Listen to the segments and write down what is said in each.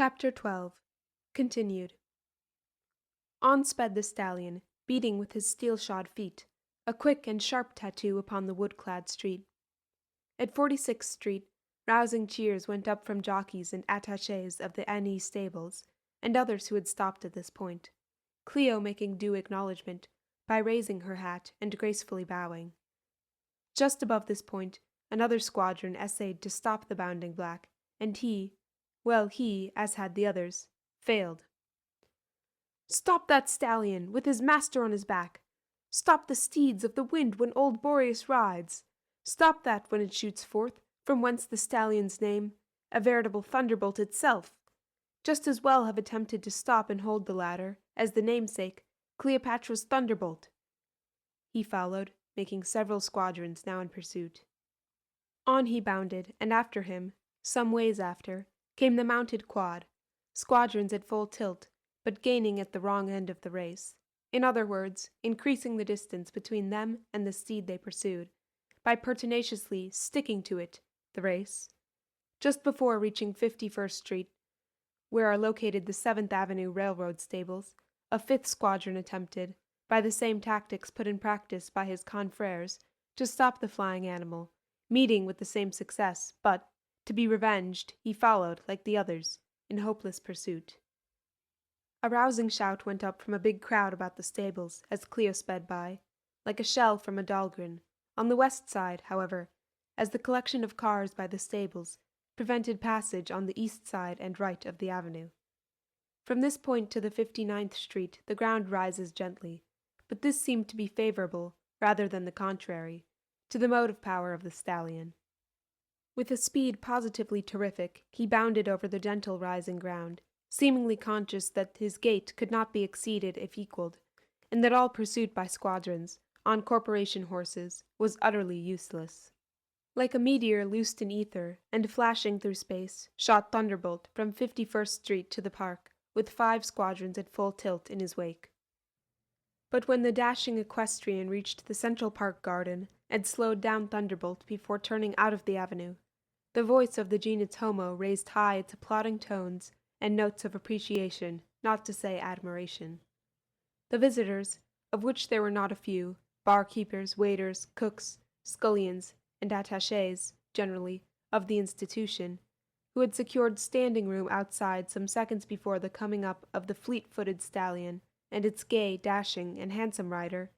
Chapter 12. Continued. On sped the stallion, beating with his steel-shod feet, a quick and sharp tattoo upon the wood-clad street. At 46th Street, rousing cheers went up from jockeys and attachés of the Annie stables, and others who had stopped at this point, Cleo making due acknowledgment by raising her hat and gracefully bowing. Just above this point, another squadron essayed to stop the bounding black, and he, as had the others, failed. "Stop that stallion, with his master on his back! Stop the steeds of the wind when old Boreas rides! Stop that when it shoots forth, from whence the stallion's name, a veritable thunderbolt itself! Just as well have attempted to stop and hold the latter, as the namesake, Cleopatra's thunderbolt." He followed, making several squadrons now in pursuit. On he bounded, and after him, some ways after, came the mounted quad, squadrons at full tilt, but gaining at the wrong end of the race. In other words, increasing the distance between them and the steed they pursued, by pertinaciously sticking to it, the race. Just before reaching 51st Street, where are located the 7th Avenue Railroad stables, a 5th squadron attempted, by the same tactics put in practice by his confreres, to stop the flying animal, meeting with the same success, but, to be revenged, he followed, like the others, in hopeless pursuit. A rousing shout went up from a big crowd about the stables as Cleo sped by, like a shell from a Dahlgren. On the west side, however, as the collection of cars by the stables prevented passage on the east side and right of the avenue. From this point to the 59th Street the ground rises gently, but this seemed to be favorable, rather than the contrary, to the motive power of the stallion. With a speed positively terrific, he bounded over the gentle rising ground, seemingly conscious that his gait could not be exceeded if equaled, and that all pursuit by squadrons, on corporation horses, was utterly useless. Like a meteor loosed in ether, and flashing through space, shot Thunderbolt from 51st Street to the Park, with 5 squadrons at full tilt in his wake. But when the dashing equestrian reached the Central Park garden, and slowed down Thunderbolt before turning out of the avenue, the voice of the genus homo raised high its applauding tones and notes of appreciation, not to say admiration. The visitors, of which there were not a few, barkeepers, waiters, cooks, scullions, and attachés, generally, of the institution, who had secured standing room outside some seconds before the coming up of the fleet-footed stallion and its gay, dashing, and handsome rider,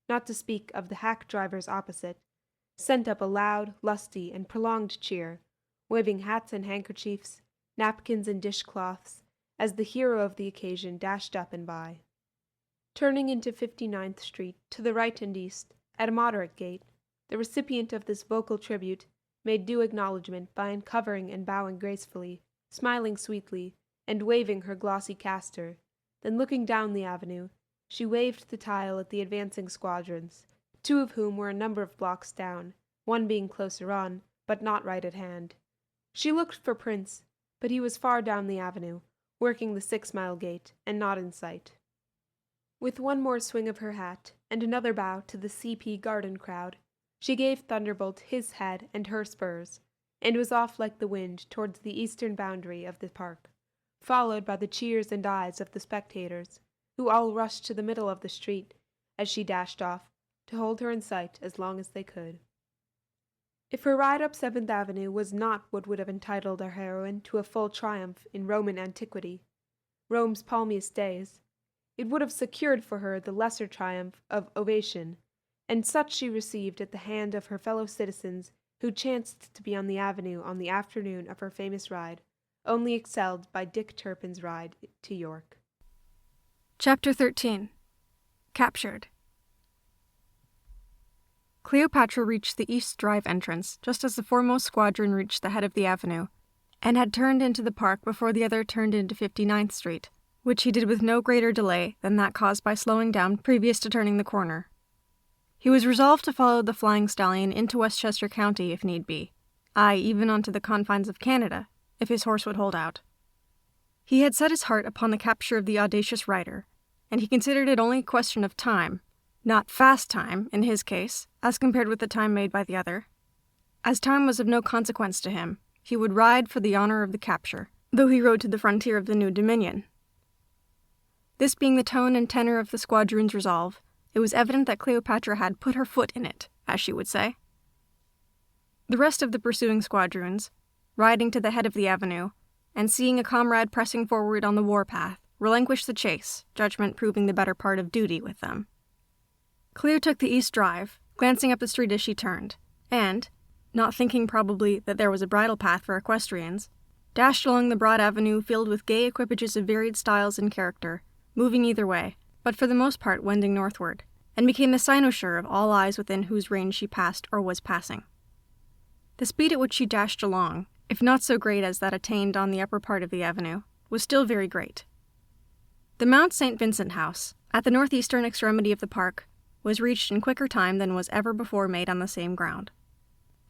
not to speak of the hack drivers opposite, sent up a loud, lusty, and prolonged cheer, waving hats and handkerchiefs, napkins and dishcloths, as the hero of the occasion dashed up and by. Turning into 59th Street, to the right and east, at a moderate gait, the recipient of this vocal tribute made due acknowledgment by uncovering and bowing gracefully, smiling sweetly, and waving her glossy castor. Then looking down the avenue, she waved the tile at the advancing squadrons, 2 of whom were a number of blocks down, one being closer on, but not right at hand. She looked for Prince, but he was far down the avenue, working the 6-mile gait, and not in sight. With one more swing of her hat, and another bow to the C.P. Garden crowd, she gave Thunderbolt his head and her spurs, and was off like the wind towards the eastern boundary of the park, followed by the cheers and eyes of the spectators, who all rushed to the middle of the street, as she dashed off, to hold her in sight as long as they could. If her ride up 7th Avenue was not what would have entitled our heroine to a full triumph in Roman antiquity, Rome's palmiest days, it would have secured for her the lesser triumph of ovation, and such she received at the hand of her fellow citizens who chanced to be on the avenue on the afternoon of her famous ride, only excelled by Dick Turpin's ride to York. Chapter 13. Captured. Cleopatra reached the East Drive entrance just as the foremost squadron reached the head of the avenue, and had turned into the park before the other turned into 59th Street, which he did with no greater delay than that caused by slowing down previous to turning the corner. He was resolved to follow the flying stallion into Westchester County if need be, aye, even onto the confines of Canada, if his horse would hold out. He had set his heart upon the capture of the audacious rider, and he considered it only a question of time, not fast time, in his case, as compared with the time made by the other. As time was of no consequence to him, he would ride for the honor of the capture, though he rode to the frontier of the new dominion. This being the tone and tenor of the squadron's resolve, it was evident that Cleopatra had put her foot in it, as she would say. The rest of the pursuing squadrons, riding to the head of the avenue, and seeing a comrade pressing forward on the warpath, relinquished the chase, judgment proving the better part of duty with them. Cleo took the east drive, glancing up the street as she turned, and, not thinking probably that there was a bridle path for equestrians, dashed along the broad avenue filled with gay equipages of varied styles and character, moving either way, but for the most part wending northward, and became the cynosure of all eyes within whose range she passed or was passing. The speed at which she dashed along, if not so great as that attained on the upper part of the avenue, was still very great. The Mount St. Vincent house, at the northeastern extremity of the park, was reached in quicker time than was ever before made on the same ground.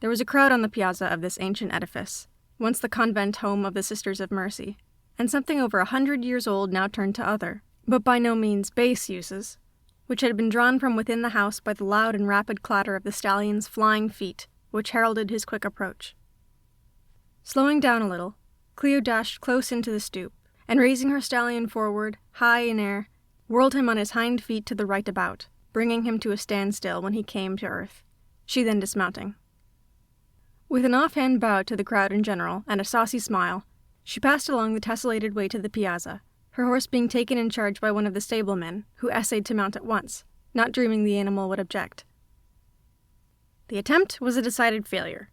There was a crowd on the piazza of this ancient edifice, once the convent home of the Sisters of Mercy, and something over 100 years old now turned to other, but by no means base uses, which had been drawn from within the house by the loud and rapid clatter of the stallion's flying feet, which heralded his quick approach. Slowing down a little, Cleo dashed close into the stoop, and raising her stallion forward, high in air, whirled him on his hind feet to the right about, bringing him to a standstill when he came to earth, she then dismounting. With an offhand bow to the crowd in general, and a saucy smile, she passed along the tessellated way to the piazza, her horse being taken in charge by one of the stablemen, who essayed to mount at once, not dreaming the animal would object. The attempt was a decided failure.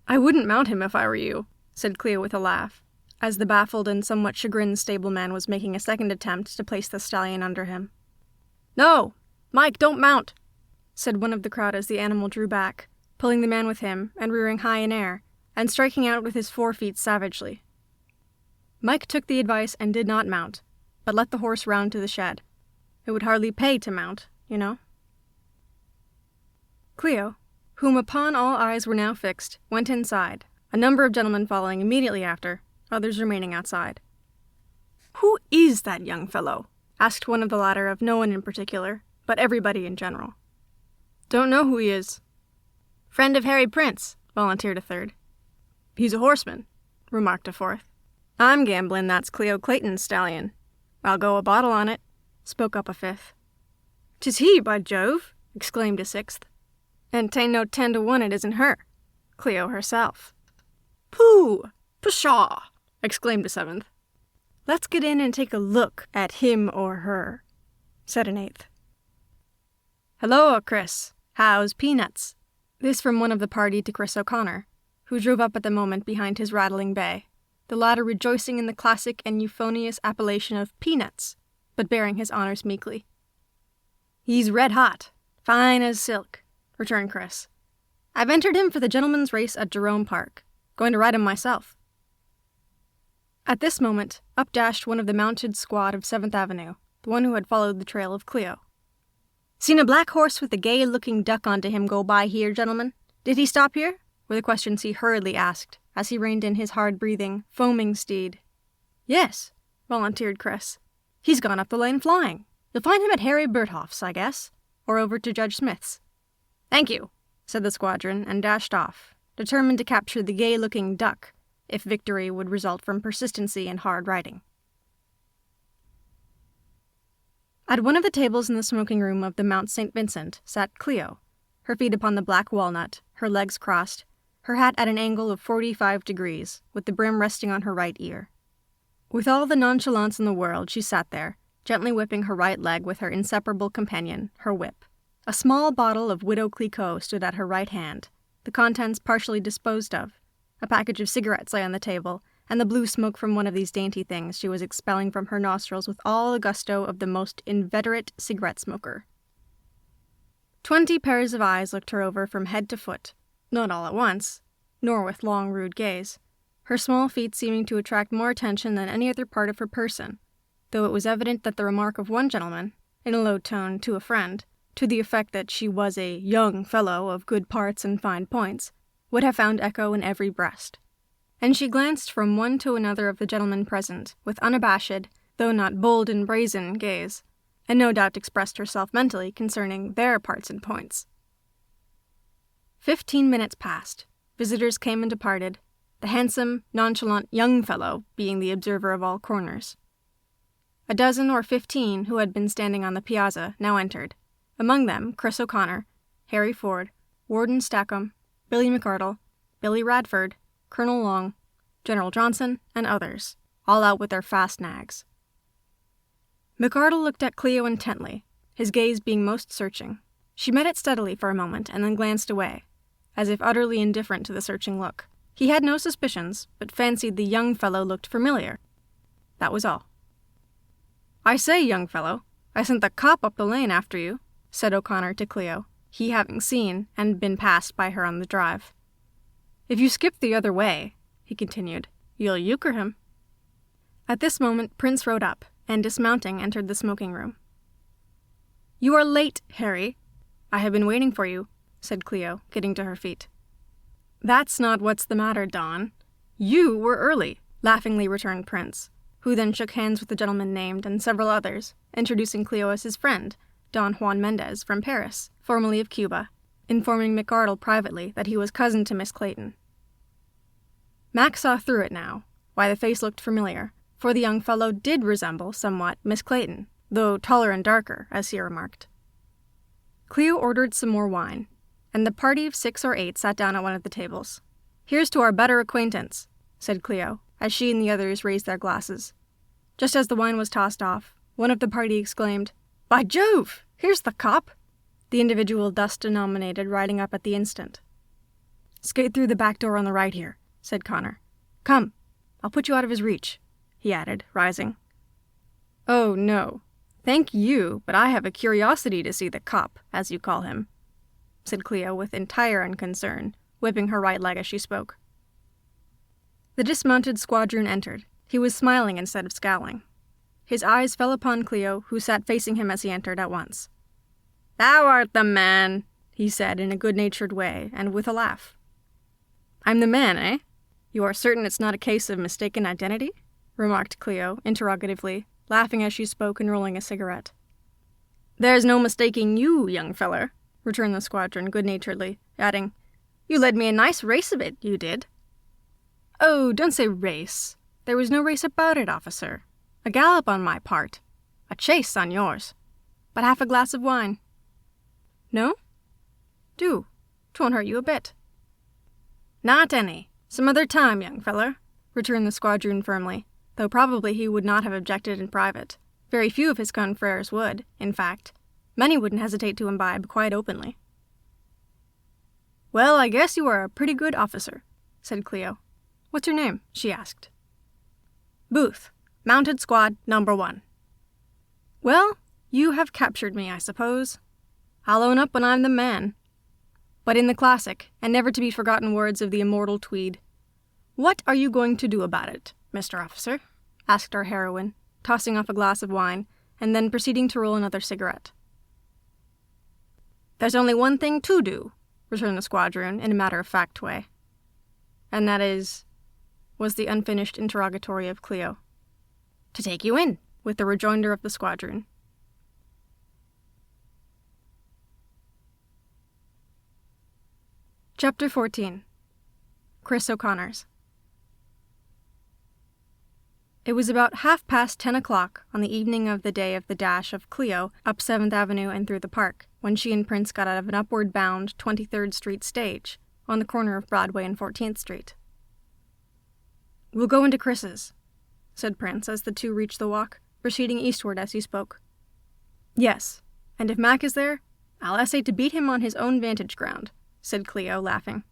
"I wouldn't mount him if I were you," said Cleo with a laugh, as the baffled and somewhat chagrined stableman was making a second attempt to place the stallion under him. "No! Mike, don't mount!" said one of the crowd as the animal drew back, pulling the man with him and rearing high in air, and striking out with his forefeet savagely. Mike took the advice and did not mount, but let the horse round to the shed. It would hardly pay to mount, you know. Cleo, whom upon all eyes were now fixed, went inside, a number of gentlemen following immediately after, others remaining outside. "Who is that young fellow?" asked one of the latter of no one in particular, but everybody in general. "Don't know who he is." "Friend of Harry Prince," volunteered a third. "He's a horseman," remarked a fourth. "I'm gambling that's Cleo Clayton's stallion. I'll go a bottle on it," spoke up a fifth. "'Tis he, by Jove!" exclaimed a sixth. "And 'tain't no 10 to 1 it isn't her, Cleo herself." "Pooh! Pshaw!" exclaimed a seventh. "Let's get in and take a look at him or her," said an eighth. "Helloa, Chris. How's Peanuts?" This from one of the party to Chris O'Connor, who drove up at the moment behind his rattling bay, the latter rejoicing in the classic and euphonious appellation of Peanuts, but bearing his honors meekly. "He's red hot, fine as silk," returned Chris. "I've entered him for the gentleman's race at Jerome Park. Going to ride him myself." At this moment, up dashed one of the mounted squad of 7th Avenue, the one who had followed the trail of Cleo. "Seen a black horse with a gay-looking duck onto him go by here, gentlemen? Did he stop here?" were the questions he hurriedly asked, as he reined in his hard-breathing, foaming steed. "Yes," volunteered Chris. "He's gone up the lane flying. You'll find him at Harry Berthoff's, I guess, or over to Judge Smith's." "Thank you," said the squadron, and dashed off, determined to capture the gay-looking duck, if victory would result from persistency and hard riding. At one of the tables in the smoking room of the Mount St. Vincent sat Cleo, her feet upon the black walnut, her legs crossed, her hat at an angle of 45 degrees, with the brim resting on her right ear. With all the nonchalance in the world, she sat there, gently whipping her right leg with her inseparable companion, her whip. A small bottle of Widow Clicquot stood at her right hand, the contents partially disposed of. A package of cigarettes lay on the table, and the blue smoke from one of these dainty things she was expelling from her nostrils with all the gusto of the most inveterate cigarette smoker. 20 pairs of eyes looked her over from head to foot, not all at once, nor with long, rude gaze, her small feet seeming to attract more attention than any other part of her person, though it was evident that the remark of one gentleman, in a low tone to a friend, to the effect that she was a young fellow of good parts and fine points, would have found echo in every breast. And she glanced from one to another of the gentlemen present, with unabashed, though not bold and brazen, gaze, and no doubt expressed herself mentally concerning their parts and points. 15 minutes passed. Visitors came and departed, the handsome, nonchalant young fellow being the observer of all corners. A dozen or 15 who had been standing on the piazza now entered, among them Chris O'Connor, Harry Ford, Warden Stackham, Billy McArdle, Billy Radford, Colonel Long, General Johnson, and others, all out with their fast nags. McArdle looked at Cleo intently, his gaze being most searching. She met it steadily for a moment and then glanced away, as if utterly indifferent to the searching look. He had no suspicions, but fancied the young fellow looked familiar. That was all. "I say, young fellow, I sent the cop up the lane after you," said O'Connor to Cleo, he having seen and been passed by her on the drive. "If you skip the other way," he continued, "you'll euchre him." At this moment Prince rode up, and dismounting entered the smoking room. "You are late, Harry. I have been waiting for you," said Cleo, getting to her feet. "That's not what's the matter, Don. You were early," laughingly returned Prince, who then shook hands with the gentleman named and several others, introducing Cleo as his friend, Don Juan Mendez, from Paris, formerly of Cuba, informing McArdle privately that he was cousin to Miss Clayton. Mac saw through it now, why the face looked familiar, for the young fellow did resemble somewhat Miss Clayton, though taller and darker, as he remarked. Cleo ordered some more wine, and the party of 6 or 8 sat down at one of the tables. "Here's to our better acquaintance," said Cleo, as she and the others raised their glasses. Just as the wine was tossed off, one of the party exclaimed, "By Jove, here's the cop!" the individual thus denominated riding up at the instant. "Skate through the back door on the right here," said Connor. "Come, I'll put you out of his reach," he added, rising. "Oh, no. Thank you, but I have a curiosity to see the cop, as you call him," said Cleo with entire unconcern, whipping her right leg as she spoke. The dismounted squadron entered. He was smiling instead of scowling. His eyes fell upon Cleo, who sat facing him as he entered at once. "Thou art the man," he said in a good-natured way, and with a laugh. "I'm the man, eh? You are certain it's not a case of mistaken identity?" remarked Cleo, interrogatively, laughing as she spoke and rolling a cigarette. "There's no mistaking you, young feller," returned the squadron good-naturedly, adding, "You led me a nice race of it, you did." "Oh, don't say race. There was no race about it, officer. A gallop on my part. A chase on yours. But half a glass of wine." "No? Do. 'Twon't hurt you a bit." "Not any. Some other time, young feller," returned the squadron firmly, though probably he would not have objected in private. Very few of his confreres would, in fact. Many wouldn't hesitate to imbibe quite openly. "Well, I guess you are a pretty good officer," said Cleo. "What's your name?" she asked. "Booth, Mounted Squad No. 1. "Well, you have captured me, I suppose. I'll own up when I'm the man." But in the classic, and never-to-be-forgotten words of the immortal Tweed, "What are you going to do about it, Mr. Officer?" asked our heroine, tossing off a glass of wine, and then proceeding to roll another cigarette. "There's only one thing to do," returned the squadron in a matter-of-fact way. "And that is," was the unfinished interrogatory of Cleo. "To take you in," with the rejoinder of the squadron. Chapter 14. Chris O'Connor's. It was about 10:30 on the evening of the day of the dash of Cleo up 7th Avenue and through the park, when she and Prince got out of an upward-bound 23rd Street stage on the corner of Broadway and 14th Street. "We'll go into Chris's," said Prince as the two reached the walk, proceeding eastward as he spoke. "Yes, and if Mac is there, I'll essay to beat him on his own vantage ground," said Cleo, laughing.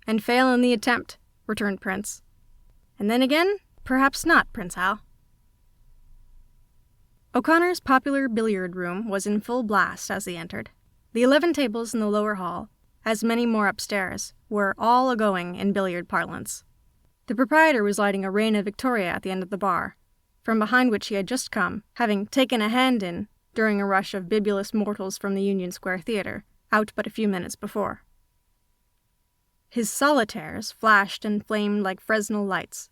"And fail in the attempt," returned Prince. "And then again, perhaps not, Prince Hal." O'Connor's popular billiard room was in full blast as they entered. The 11 tables in the lower hall, as many more upstairs, were all a-going in billiard parlance. The proprietor was lighting a Reina Victoria at the end of the bar, from behind which he had just come, having taken a hand in during a rush of bibulous mortals from the Union Square Theater, out but a few minutes before. His solitaires flashed and flamed like Fresnel lights.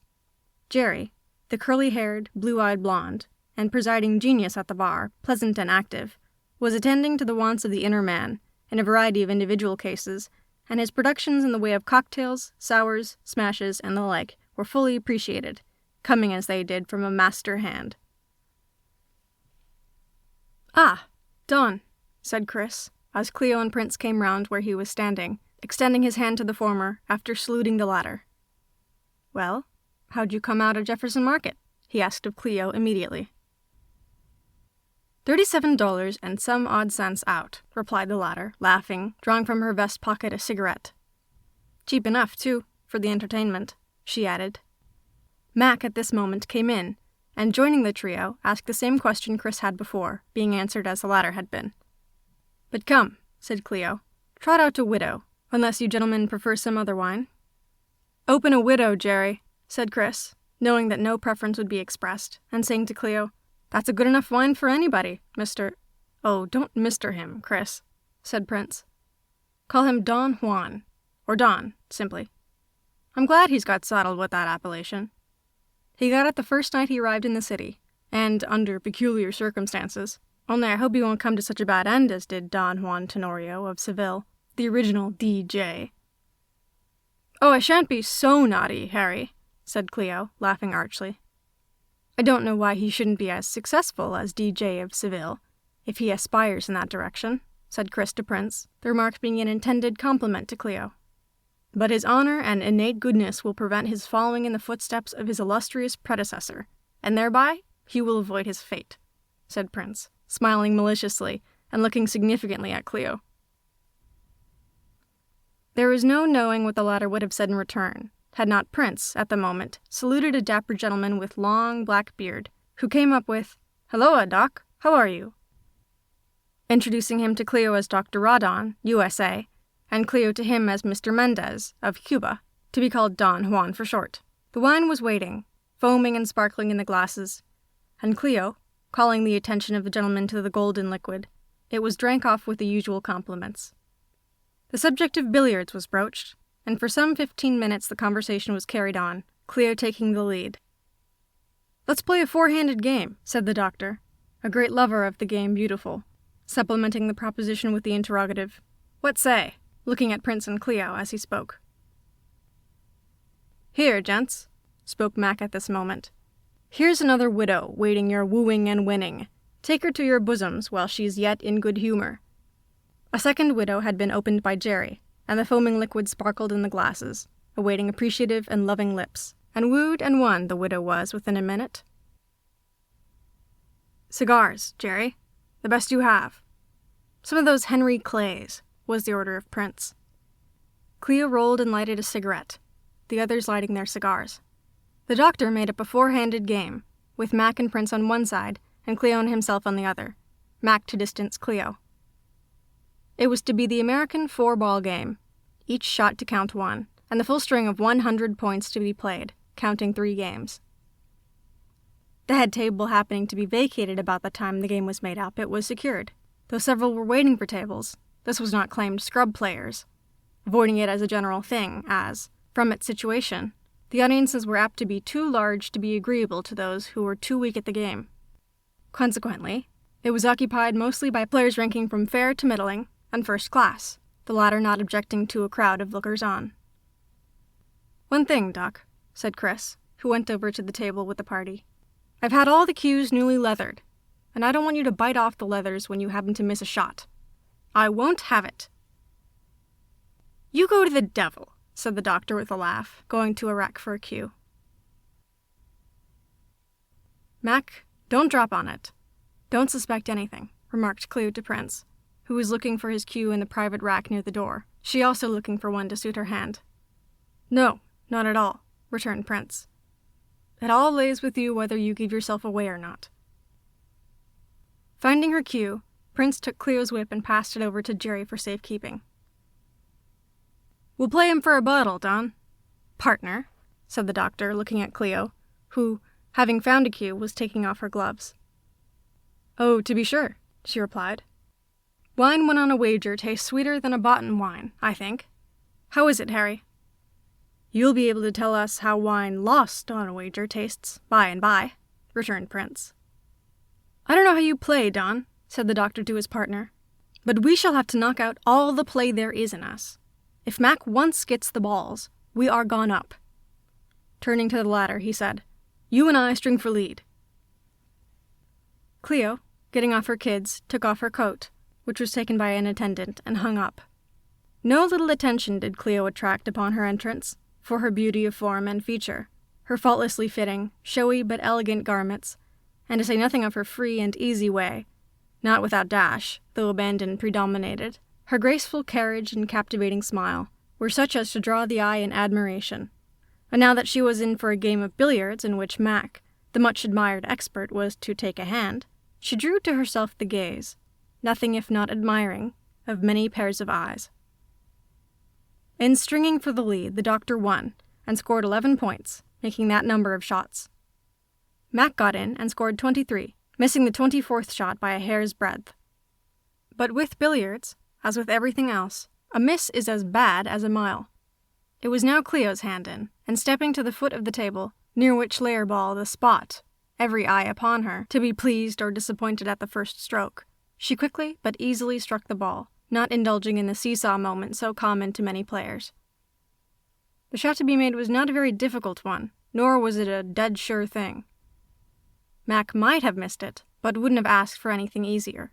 Jerry, the curly-haired, blue-eyed blonde, and presiding genius at the bar, pleasant and active, was attending to the wants of the inner man in a variety of individual cases and his productions in the way of cocktails, sours, smashes, and the like were fully appreciated, coming as they did from a master hand. "Ah, Don," said Chris, as Cleo and Prince came round where he was standing, extending his hand to the former after saluting the latter. "Well, how'd you come out of Jefferson Market?" he asked of Cleo immediately. $37 and some odd cents out, replied the latter, laughing, drawing from her vest pocket a cigarette. "Cheap enough, too, for the entertainment," she added. Mac at this moment came in, and joining the trio, asked the same question Chris had before, being answered as the latter had been. "But come," said Cleo, "trot out a widow, unless you gentlemen prefer some other wine." "Open a widow, Jerry," said Chris, knowing that no preference would be expressed, and saying to Cleo, "That's a good enough wine for anybody, Mr. "Oh, don't Mr. him, Chris," said Prince. "Call him Don Juan, or Don, simply. I'm glad he's got saddled with that appellation. He got it the first night he arrived in the city, and under peculiar circumstances. Only I hope he won't come to such a bad end as did Don Juan Tenorio of Seville, the original D.J. "Oh, I shan't be so naughty, Harry," said Cleo, laughing archly. "I don't know why he shouldn't be as successful as D.J. of Seville, if he aspires in that direction," said Chris to Prince, the remark being an intended compliment to Cleo. "But his honor and innate goodness will prevent his following in the footsteps of his illustrious predecessor, and thereby he will avoid his fate," said Prince, smiling maliciously and looking significantly at Cleo. There was no knowing what the latter would have said in return, had not Prince, at the moment, saluted a dapper gentleman with long black beard, who came up with, "Helloa, Doc, how are you?" introducing him to Cleo as Dr. Rodon, USA, and Cleo to him as Mr. Mendez, of Cuba, to be called Don Juan for short. The wine was waiting, foaming and sparkling in the glasses, and Cleo, calling the attention of the gentleman to the golden liquid, it was drank off with the usual compliments. The subject of billiards was broached, and for some 15 minutes the conversation was carried on, Cleo taking the lead. "Let's play a four-handed game," said the doctor, a great lover of the game beautiful, supplementing the proposition with the interrogative, "What say?" looking at Prince and Cleo as he spoke. "Here, gents," spoke Mac at this moment. "Here's another widow waiting your wooing and winning. Take her to your bosoms while she's yet in good humor." A second widow had been opened by Jerry, and the foaming liquid sparkled in the glasses, awaiting appreciative and loving lips, and wooed and won the widow was within a minute. "Cigars, Jerry, the best you have. Some of those Henry Clays," was the order of Prince. Cleo rolled and lighted a cigarette, the others lighting their cigars. The doctor made up a four-handed game, with Mac and Prince on one side, and Cleo and himself on the other, Mac to distance Cleo. It was to be the American four-ball game, each shot to count one, and the full string of 100 points to be played, counting 3 games. The head table happening to be vacated about the time the game was made up, it was secured. Though several were waiting for tables, this was not claimed scrub players, avoiding it as a general thing, as, from its situation, the audiences were apt to be too large to be agreeable to those who were too weak at the game. Consequently, it was occupied mostly by players ranking from fair to middling and first class, the latter not objecting to a crowd of lookers-on. "One thing, Doc," said Chris, who went over to the table with the party. "I've had all the cues newly leathered, and I don't want you to bite off the leathers when you happen to miss a shot. I won't have it." "You go to the devil," said the doctor with a laugh, going to a rack for a cue. "Mac, don't drop on it. Don't suspect anything," remarked Cleo to Prince, who was looking for his cue in the private rack near the door, she also looking for one to suit her hand. "No, not at all," returned Prince. "It all lays with you whether you give yourself away or not." Finding her cue, Prince took Cleo's whip and passed it over to Jerry for safekeeping. "We'll play him for a bottle, Don." "Partner," said the doctor, looking at Cleo, who, having found a cue, was taking off her gloves. "Oh, to be sure," she replied. "Wine won on a wager tastes sweeter than a boughten wine, I think. How is it, Harry?" "You'll be able to tell us how wine lost on a wager tastes by and by," returned Prince. "I don't know how you play, Don," said the doctor to his partner, "but we shall have to knock out all the play there is in us. If Mac once gets the balls, we are gone up. Turning to the latter, he said, "You and I string for lead." Cleo, getting off her kids, took off her coat, which was taken by an attendant, and hung up. No little attention did Cleo attract upon her entrance, for her beauty of form and feature, her faultlessly fitting, showy but elegant garments, and to say nothing of her free and easy way, not without dash, though abandon predominated, her graceful carriage and captivating smile were such as to draw the eye in admiration. And now that she was in for a game of billiards in which Mac, the much-admired expert, was to take a hand, she drew to herself the gaze, nothing if not admiring, of many pairs of eyes. In stringing for the lead, the doctor won, and scored 11 points, making that number of shots. Mac got in and scored 23, missing the 24th shot by a hair's breadth. But with billiards, as with everything else, a miss is as bad as a mile. It was now Cleo's hand in, and stepping to the foot of the table, near which lay her ball, the spot, every eye upon her, to be pleased or disappointed at the first stroke, she quickly but easily struck the ball, not indulging in the seesaw moment so common to many players. The shot to be made was not a very difficult one, nor was it a dead sure thing. Mac might have missed it, but wouldn't have asked for anything easier.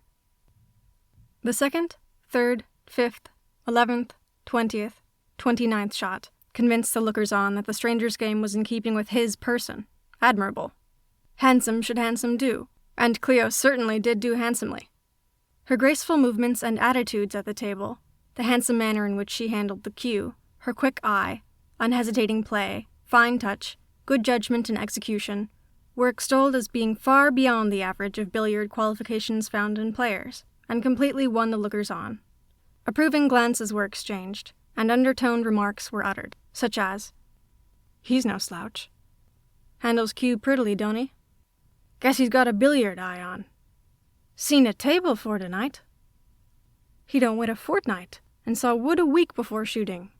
The 2nd, 3rd, 5th, 11th, 20th, 29th shot convinced the lookers-on that the stranger's game was in keeping with his person. Admirable. Handsome should handsome do, and Cleo certainly did do handsomely. Her graceful movements and attitudes at the table, the handsome manner in which she handled the cue, her quick eye, unhesitating play, fine touch, good judgment and execution, were extolled as being far beyond the average of billiard qualifications found in players, and completely won the lookers-on. Approving glances were exchanged, and undertoned remarks were uttered, such as, "He's no slouch. Handles cue prettily, don't he? Guess he's got a billiard eye on. Seen a table for tonight. He don't wait a fortnight, and saw wood a week before shooting.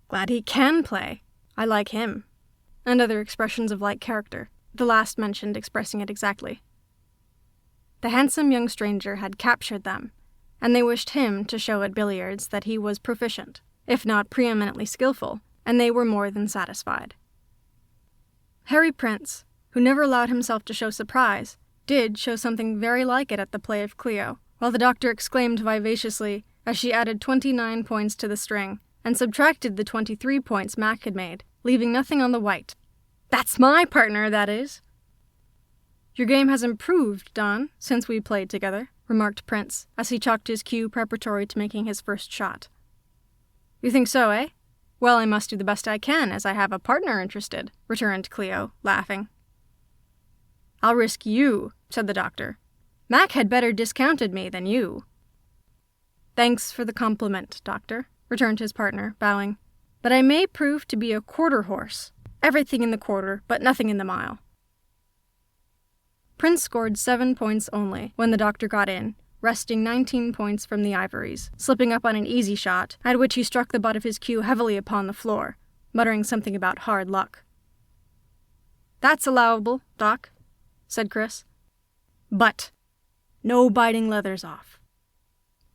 Glad he can play. I like him," and other expressions of like character, the last mentioned expressing it exactly. The handsome young stranger had captured them, and they wished him to show at billiards that he was proficient, if not preeminently skillful, and they were more than satisfied. Harry Prince, who never allowed himself to show surprise, did show something very like it at the play of Cleo, while the doctor exclaimed vivaciously as she added 29 points to the string, and subtracted the 23 points Mac had made, leaving nothing on the white. "That's my partner, that is." "Your game has improved, Don, since we played together," remarked Prince, as he chalked his cue preparatory to making his first shot. "You think so, eh? Well, I must do the best I can, as I have a partner interested," returned Cleo, laughing. "I'll risk you," said the doctor. "Mac had better discounted me than you." "Thanks for the compliment, doctor," returned his partner, bowing. "But I may prove to be a quarter horse. Everything in the quarter, but nothing in the mile." Prince scored 7 points only when the doctor got in, wresting 19 points from the ivories, slipping up on an easy shot, at which he struck the butt of his cue heavily upon the floor, muttering something about hard luck. "That's allowable, Doc," said Chris. "But no biting leathers off."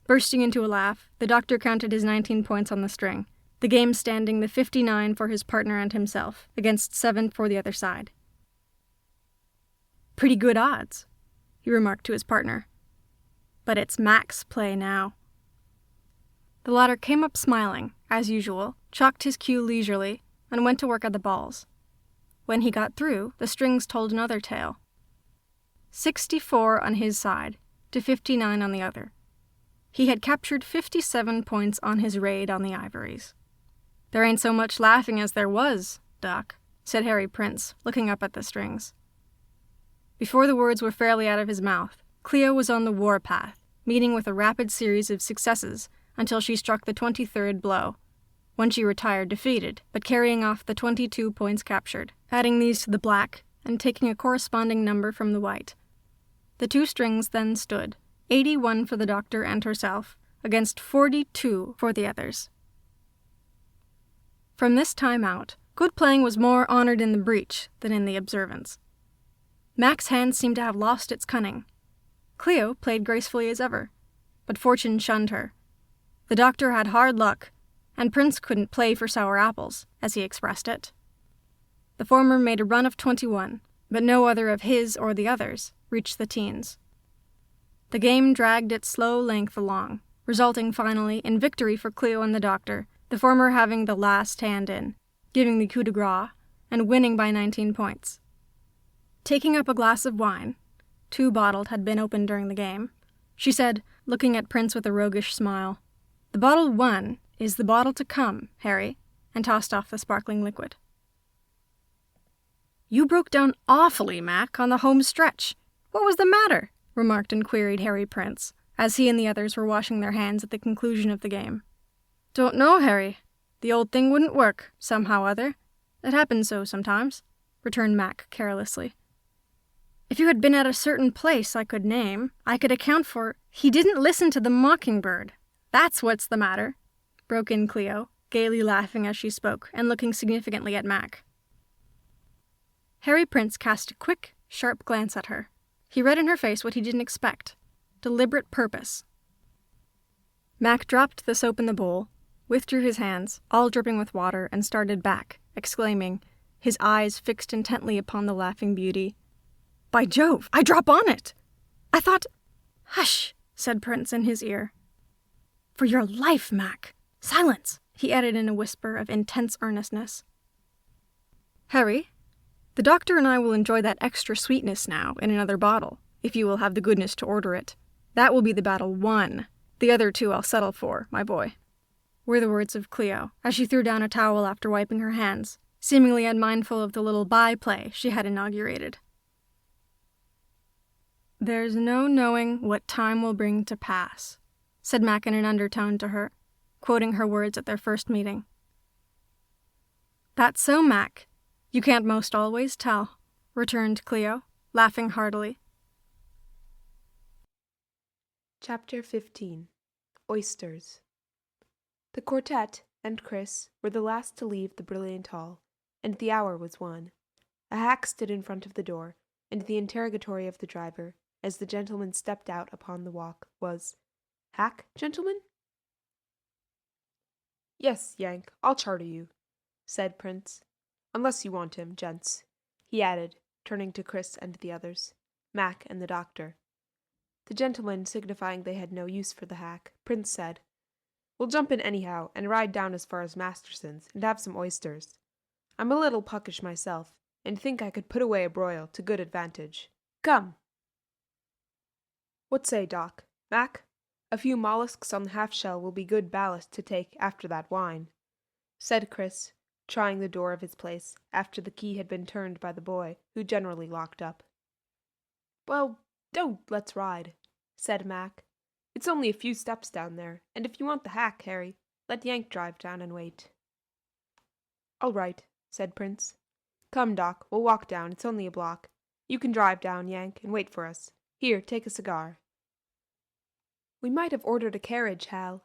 Bursting into a laugh, the doctor counted his 19 points on the string, the game standing the 59 for his partner and himself, against 7 for the other side. "Pretty good odds," he remarked to his partner. "But it's Mac's play now." The latter came up smiling, as usual, chalked his cue leisurely, and went to work at the balls. When he got through, the strings told another tale. 64 on his side, to 59 on the other. He had captured 57 points on his raid on the ivories. "There ain't so much laughing as there was, Doc," said Harry Prince, looking up at the strings. Before the words were fairly out of his mouth, Cleo was on the war-path, meeting with a rapid series of successes until she struck the 23rd blow, when she retired defeated, but carrying off the 22 points captured, adding these to the black and taking a corresponding number from the white. The two strings then stood, 81 for the doctor and herself, against 42 for the others. From this time out, good playing was more honored in the breach than in the observance. Mac's hand seemed to have lost its cunning. Cleo played gracefully as ever, but fortune shunned her. The doctor had hard luck, and Prince couldn't play for sour apples, as he expressed it. The former made a run of 21, but no other of his or the others reached the teens. The game dragged its slow length along, resulting finally in victory for Cleo and the doctor, the former having the last hand in, giving the coup de grace, and winning by 19 points. Taking up a glass of wine, 2 bottled had been opened during the game, she said, looking at Prince with a roguish smile, "The bottle won is the bottle to come, Harry," and tossed off the sparkling liquid. "You broke down awfully, Mac, on the home stretch. What was the matter?" remarked and queried Harry Prince, as he and the others were washing their hands at the conclusion of the game. "Don't know, Harry. The old thing wouldn't work, somehow or other. It happens so sometimes," returned Mac carelessly. "If you had been at a certain place I could name, I could account for—" "He didn't listen to the mockingbird. That's what's the matter," broke in Cleo, gaily laughing as she spoke and looking significantly at Mac. Harry Prince cast a quick, sharp glance at her. He read in her face what he didn't expect: deliberate purpose. Mac dropped the soap in the bowl, withdrew his hands, all dripping with water, and started back, exclaiming, his eyes fixed intently upon the laughing beauty, "By Jove, I drop on it! I thought—" "Hush," said Prince in his ear. "For your life, Mac! Silence!" he added in a whisper of intense earnestness. "Harry, the doctor and I will enjoy that extra sweetness now in another bottle, if you will have the goodness to order it. That will be the battle won. The other 2 I'll settle for, my boy," were the words of Cleo, as she threw down a towel after wiping her hands, seemingly unmindful of the little by-play she had inaugurated. "There's no knowing what time will bring to pass," said Mac in an undertone to her, quoting her words at their first meeting. "That's so, Mac. You can't most always tell," returned Cleo, laughing heartily. Chapter 15. Oysters. The quartet and Chris were the last to leave the brilliant hall, and the hour was 1. A hack stood in front of the door, and the interrogatory of the driver, as the gentleman stepped out upon the walk, was, "Hack, gentlemen?" "Yes, Yank, I'll charter you," said Prince. "Unless you want him, gents," he added, turning to Chris and the others, Mac and the doctor. The gentlemen signifying they had no use for the hack, Prince said, "We'll jump in anyhow, and ride down as far as Masterson's, and have some oysters. I'm a little puckish myself, and think I could put away a broil to good advantage. Come!" "What say, Doc? Mac? A few mollusks on the half-shell will be good ballast to take after that wine," said Chris, trying the door of his place, after the key had been turned by the boy, who generally locked up. "Well, don't let's ride," said Mac. "It's only a few steps down there, and if you want the hack, Harry, let Yank drive down and wait." "All right," said Prince. "Come, Doc, we'll walk down, it's only a block. You can drive down, Yank, and wait for us. Here, take a cigar." "We might have ordered a carriage, Hal,"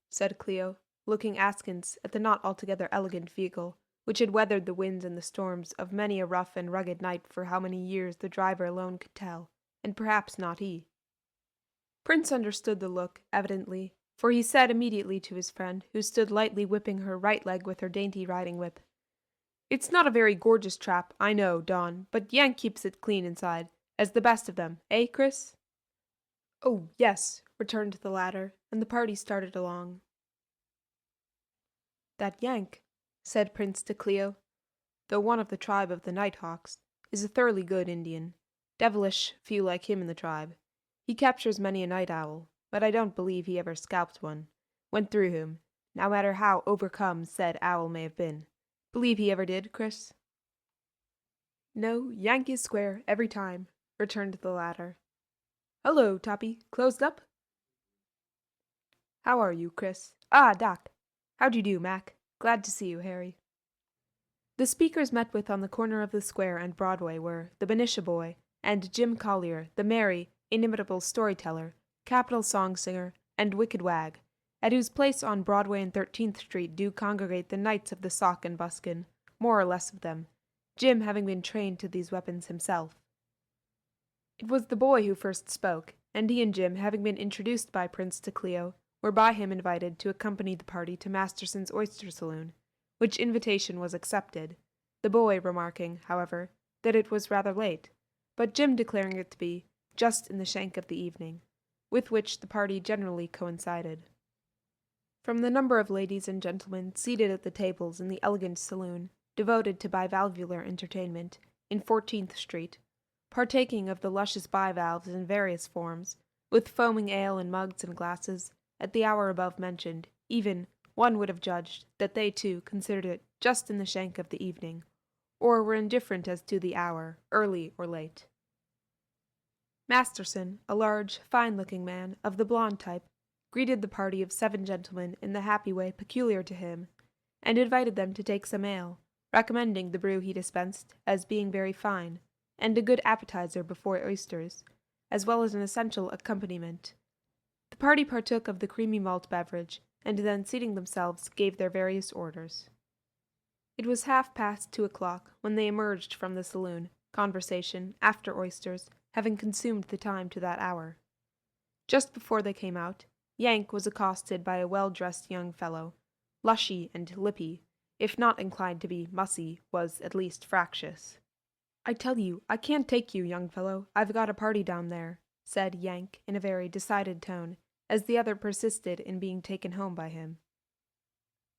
said Cleo, looking askance at the not altogether elegant vehicle, which had weathered the winds and the storms of many a rough and rugged night for how many years the driver alone could tell, and perhaps not he. Prince understood the look, evidently, for he said immediately to his friend, who stood lightly whipping her right leg with her dainty riding whip, "It's not a very gorgeous trap, I know, Don, but Yank keeps it clean inside, as the best of them, eh, Chris?" "Oh, yes," returned the latter, and the party started along. "That Yank," said Prince to Cleo, "though one of the tribe of the Nighthawks, is a thoroughly good Indian. Devilish few like him in the tribe. He captures many a night owl, but I don't believe he ever scalped one. Went through him, no matter how overcome said owl may have been. Believe he ever did, Chris?" "No, Yank is square, every time," returned the latter. "Hullo, Toppy, closed up?" "How are you, Chris? Ah, Doc. How d'you do, Mac? Glad to see you, Harry." The speakers met with on the corner of the square and Broadway were the Benicia boy, and Jim Collier, the merry, inimitable storyteller, capital song singer, and wicked wag, at whose place on Broadway and 13th Street do congregate the knights of the sock and buskin, more or less of them, Jim having been trained to these weapons himself. It was the boy who first spoke, and he and Jim, having been introduced by Prince to Cleo, were by him invited to accompany the party to Masterson's oyster saloon, which invitation was accepted, the boy remarking, however, that it was rather late, but Jim declaring it to be just in the shank of the evening, with which the party generally coincided. From the number of ladies and gentlemen seated at the tables in the elegant saloon, devoted to bivalvular entertainment, in 14th Street, partaking of the luscious bivalves in various forms, with foaming ale in mugs and glasses, at the hour above mentioned, even, one would have judged that they too considered it just in the shank of the evening, or were indifferent as to the hour, early or late. Masterson, a large, fine-looking man, of the blonde type, greeted the party of 7 gentlemen in the happy way peculiar to him, and invited them to take some ale, recommending the brew he dispensed as being very fine, and a good appetizer before oysters, as well as an essential accompaniment. The party partook of the creamy malt beverage, and then seating themselves gave their various orders. It was 2:30 when they emerged from the saloon, conversation, after oysters, having consumed the time to that hour. Just before they came out, Yank was accosted by a well-dressed young fellow, lushy and lippy, if not inclined to be mussy, was at least fractious. "I tell you, I can't take you, young fellow. I've got a party down there," said Yank in a very decided tone, as the other persisted in being taken home by him.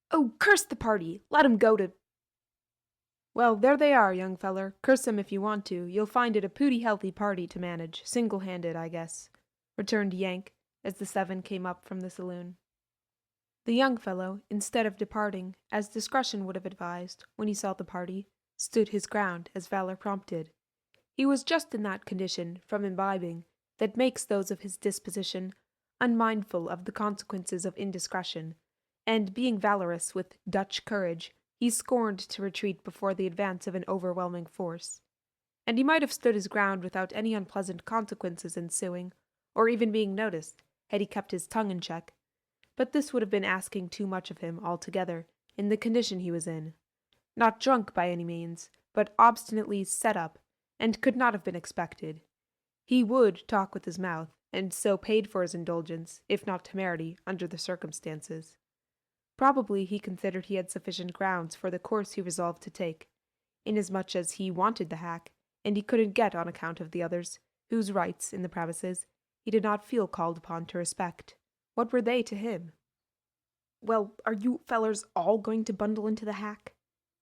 "Oh, curse the party! Let 'em go to—" "Well, there they are, young feller. Curse 'em if you want to. You'll find it a pooty healthy party to manage, single-handed, I guess," returned Yank, as the 7 came up from the saloon. The young fellow, instead of departing, as discretion would have advised, when he saw the party, stood his ground, as valor prompted. He was just in that condition, from imbibing, that makes those of his disposition unmindful of the consequences of indiscretion, and being valorous with Dutch courage, he scorned to retreat before the advance of an overwhelming force. And he might have stood his ground without any unpleasant consequences ensuing, or even being noticed, had he kept his tongue in check, but this would have been asking too much of him altogether, in the condition he was in. Not drunk by any means, but obstinately set up, and could not have been expected. He would talk with his mouth, and so paid for his indulgence, if not temerity, under the circumstances. Probably he considered he had sufficient grounds for the course he resolved to take, inasmuch as he wanted the hack, and he couldn't get on account of the others, whose rights, in the premises, he did not feel called upon to respect. What were they to him? "Well, are you fellers all going to bundle into the hack?"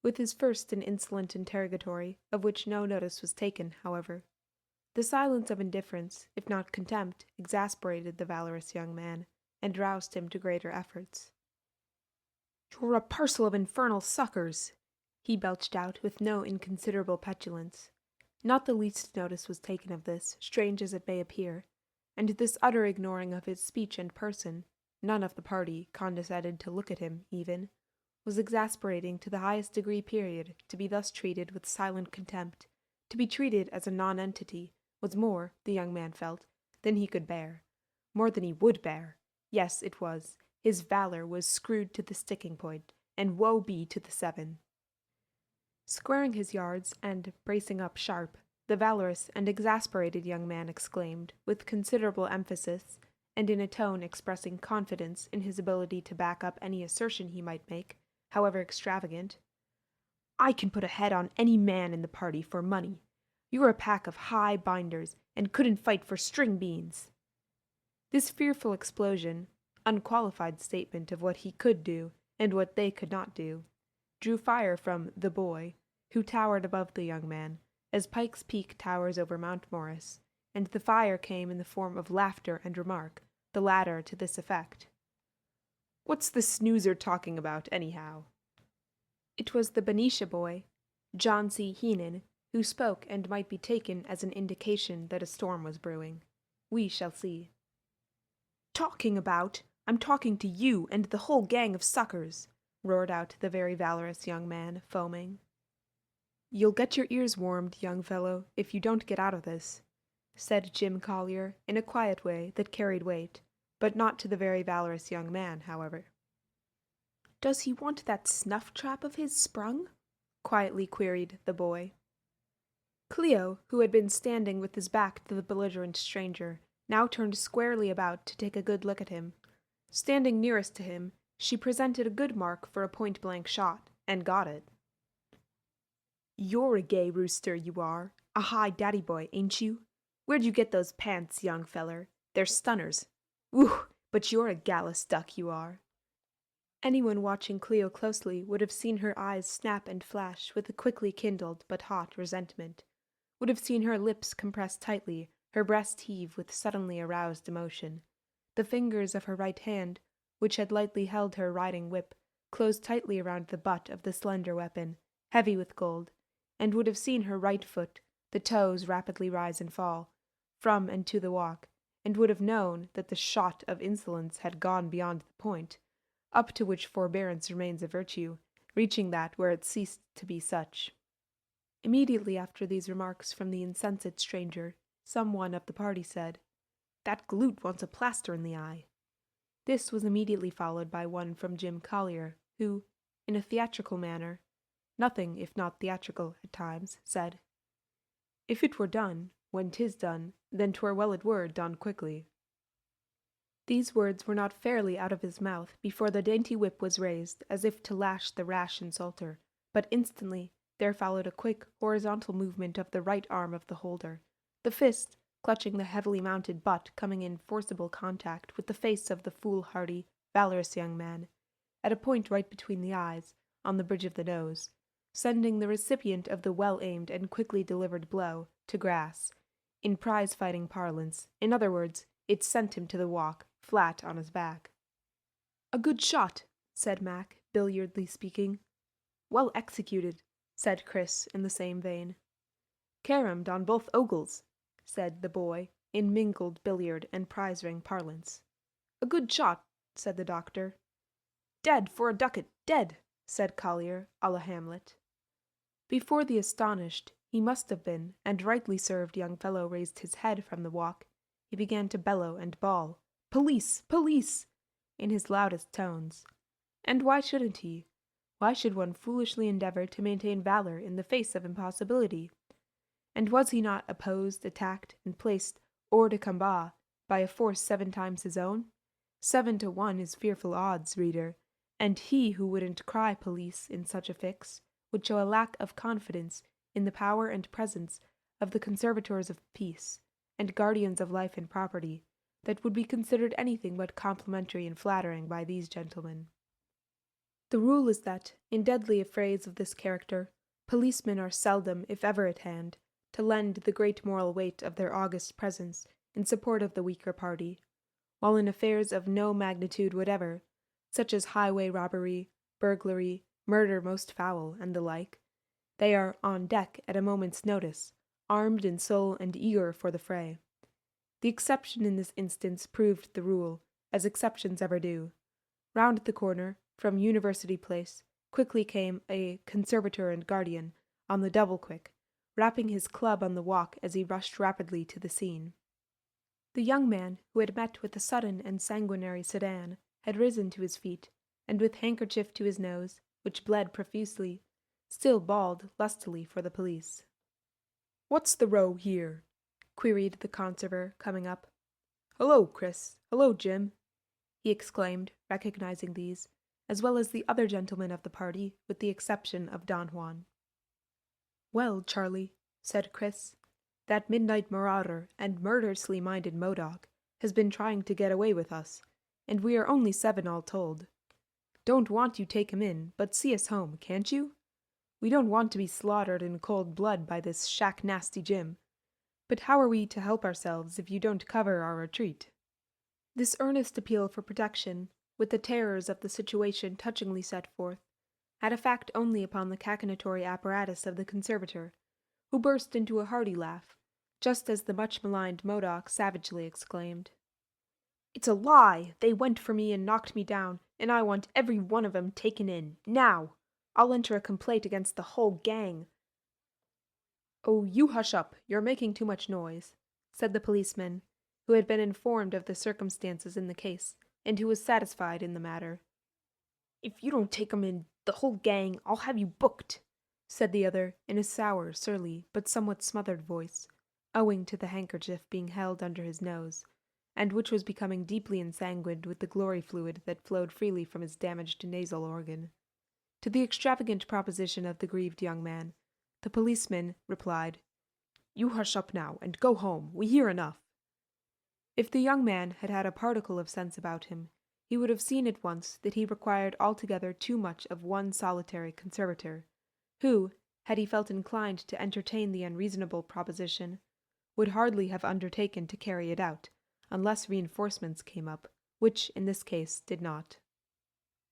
with his first and insolent interrogatory, of which no notice was taken, however. The silence of indifference, if not contempt, exasperated the valorous young man, and roused him to greater efforts. "You're a parcel of infernal suckers!" he belched out with no inconsiderable petulance. Not the least notice was taken of this, strange as it may appear, and this utter ignoring of his speech and person, none of the party condescended to look at him, even, was exasperating to the highest degree period. To be thus treated with silent contempt, to be treated as a non-entity, was more, the young man felt, than he could bear, more than he would bear. Yes, it was. His valor was screwed to the sticking point, and woe be to the 7. Squaring his yards, and bracing up sharp, the valorous and exasperated young man exclaimed, with considerable emphasis, and in a tone expressing confidence in his ability to back up any assertion he might make, however extravagant, "I can put a head on any man in the party for money. You're a pack of high binders, and couldn't fight for string beans." This fearful explosion, unqualified statement of what he could do, and what they could not do, drew fire from the boy, who towered above the young man, as Pike's Peak towers over Mount Morris, and the fire came in the form of laughter and remark, the latter to this effect: "What's the snoozer talking about, anyhow?" It was the Benicia boy, John C. Heenan, who spoke, and might be taken as an indication that a storm was brewing. We shall see. "Talking about? I'm talking to you and the whole gang of suckers," roared out the very valorous young man, foaming. "You'll get your ears warmed, young fellow, if you don't get out of this," said Jim Collier, in a quiet way that carried weight, but not to the very valorous young man, however. "Does he want that snuff-trap of his sprung?" quietly queried the boy. Cleo, who had been standing with his back to the belligerent stranger, now turned squarely about to take a good look at him. Standing nearest to him, she presented a good mark for a point-blank shot, and got it. "You're a gay rooster, you are. A high daddy boy, ain't you? Where'd you get those pants, young feller? They're stunners. Whew, but you're a gallus duck, you are." Anyone watching Cleo closely would have seen her eyes snap and flash with a quickly kindled but hot resentment, would have seen her lips compress tightly, her breast heave with suddenly aroused emotion. The fingers of her right hand, which had lightly held her riding whip, closed tightly around the butt of the slender weapon, heavy with gold, and would have seen her right foot, the toes rapidly rise and fall, from and to the walk, and would have known that the shot of insolence had gone beyond the point, up to which forbearance remains a virtue, reaching that where it ceased to be such. Immediately after these remarks from the insensate stranger, some one of the party said, "That galoot wants a plaster in the eye." This was immediately followed by one from Jim Collier, who, in a theatrical manner, nothing if not theatrical at times, said, "If it were done, when 'tis done, then 'twere well it were done quickly." These words were not fairly out of his mouth before the dainty whip was raised, as if to lash the rash insulter, but instantly there followed a quick, horizontal movement of the right arm of the holder, the fist, clutching the heavily mounted butt, coming in forcible contact with the face of the foolhardy, valorous young man, at a point right between the eyes, on the bridge of the nose, sending the recipient of the well-aimed and quickly delivered blow to grass. In prize-fighting parlance, in other words, it sent him to the walk, flat on his back. "A good shot," said Mac, billiardly speaking. "Well executed," said Chris in the same vein. "Caromed on both ogles," said the boy, in mingled billiard and prize-ring parlance. "A good shot," said the doctor. "Dead for a ducat, dead," said Collier, a la Hamlet. Before the astonished, he must have been, and rightly served young fellow raised his head from the walk, he began to bellow and bawl, "Police! Police!" in his loudest tones. And why shouldn't he? Why should one foolishly endeavor to maintain valor in the face of impossibility? And was he not opposed, attacked, and placed hors de combat by a force 7 times his own? 7 to 1 is fearful odds, reader, and he who wouldn't cry police in such a fix would show a lack of confidence in the power and presence of the conservators of peace and guardians of life and property that would be considered anything but complimentary and flattering by these gentlemen. The rule is that, in deadly affrays of this character, policemen are seldom, if ever, at hand, to lend the great moral weight of their august presence in support of the weaker party, while in affairs of no magnitude whatever, such as highway robbery, burglary, murder most foul, and the like, they are on deck at a moment's notice, armed in soul and eager for the fray. The exception in this instance proved the rule, as exceptions ever do. Round the corner, from University Place, quickly came a conservator and guardian, on the double quick, rapping his club on the walk as he rushed rapidly to the scene. The young man, who had met with a sudden and sanguinary sedan, had risen to his feet, and with handkerchief to his nose, which bled profusely, still bawled lustily for the police. "What's the row here?" queried the conservator, coming up. "Hello, Chris! Hello, Jim!" he exclaimed, recognizing these, as well as the other gentlemen of the party, with the exception of Don Juan. "Well, Charlie," said Chris, "that midnight marauder and murderously minded Modoc has been trying to get away with us, and we are only 7 all told. Don't want you take him in, but see us home, can't you? We don't want to be slaughtered in cold blood by this shack nasty Jim. But how are we to help ourselves if you don't cover our retreat?" This earnest appeal for protection, with the terrors of the situation touchingly set forth, had effect only upon the cachinnatory apparatus of the conservator, who burst into a hearty laugh, just as the much-maligned Modoc savagely exclaimed, "It's a lie! They went for me and knocked me down, and I want every one of 'em taken in, now! I'll enter a complaint against the whole gang." "Oh, you hush up, you're making too much noise," said the policeman, who had been informed of the circumstances in the case, and who was satisfied in the matter. "If you don't take 'em in, the whole gang, I'll have you booked," said the other, in a sour, surly, but somewhat smothered voice, owing to the handkerchief being held under his nose, and which was becoming deeply ensanguined with the glory fluid that flowed freely from his damaged nasal organ. To the extravagant proposition of the grieved young man, the policeman replied, "You hush up now, and go home. We hear enough." If the young man had had a particle of sense about him, he would have seen at once that he required altogether too much of one solitary conservator, who, had he felt inclined to entertain the unreasonable proposition, would hardly have undertaken to carry it out, unless reinforcements came up, which in this case did not.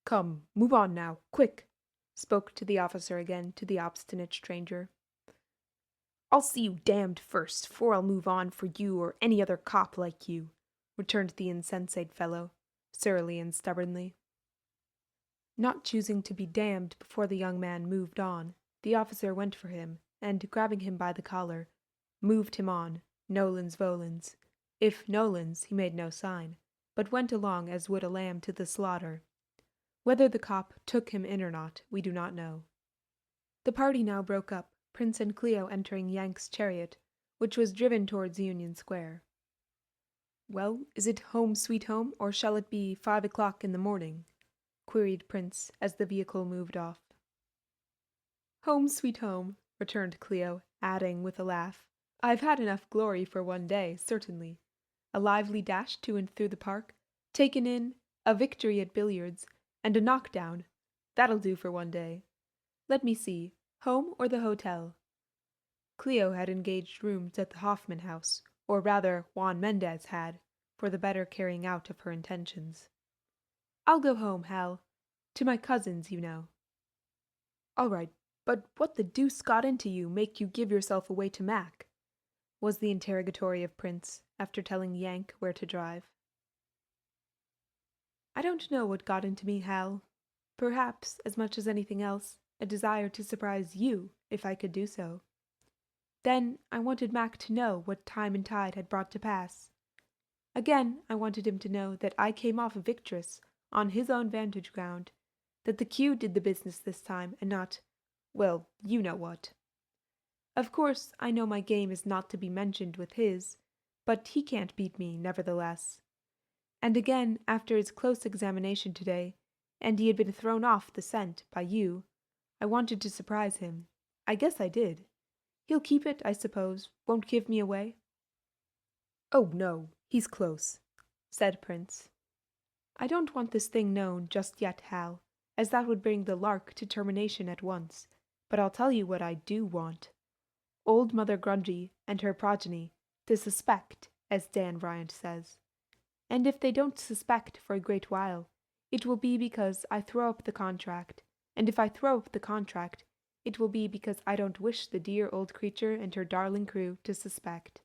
"Come, move on now, quick," spoke to the officer again to the obstinate stranger. "I'll see you damned first, 'fore I'll move on for you or any other cop like you," returned the insensate fellow, surlily and stubbornly. Not choosing to be damned before the young man moved on, the officer went for him, and, grabbing him by the collar, moved him on, nolens volens. If nolens, he made no sign, but went along as would a lamb to the slaughter. Whether the cop took him in or not, we do not know. The party now broke up, Prince and Cleo entering Yank's chariot, which was driven towards Union Square. "Well, is it home sweet home, or shall it be 5 o'clock in the morning?" queried Prince as the vehicle moved off. "Home sweet home," returned Cleo, adding with a laugh, "I've had enough glory for one day, certainly. A lively dash to and through the park, taken in, a victory at billiards, and a knock-down. That'll do for one day. Let me see, home or the hotel?" Cleo had engaged rooms at the Hoffman House, or rather Juan Mendez had, for the better carrying out of her intentions. "I'll go home, Hal. To my cousin's, you know." "All right, but what the deuce got into you make you give yourself away to Mac?" was the interrogatory of Prince, after telling Yank where to drive. "I don't know what got into me, Hal. Perhaps, as much as anything else, a desire to surprise you, if I could do so. Then I wanted Mac to know what time and tide had brought to pass. Again, I wanted him to know that I came off victorious on his own vantage ground, that the Q did the business this time, and not, well, you know what. Of course, I know my game is not to be mentioned with his, but he can't beat me, nevertheless. And again, after his close examination today, and he had been thrown off the scent by you, I wanted to surprise him. I guess I did. He'll keep it, I suppose, won't give me away?" "Oh, no, he's close," said Prince. "I don't want this thing known just yet, Hal, as that would bring the lark to termination at once, but I'll tell you what I do want. Old Mother Grundy and her progeny to suspect, as Dan Bryant says. And if they don't suspect for a great while, it will be because I throw up the contract, and if I throw up the contract, it will be because I don't wish the dear old creature and her darling crew to suspect."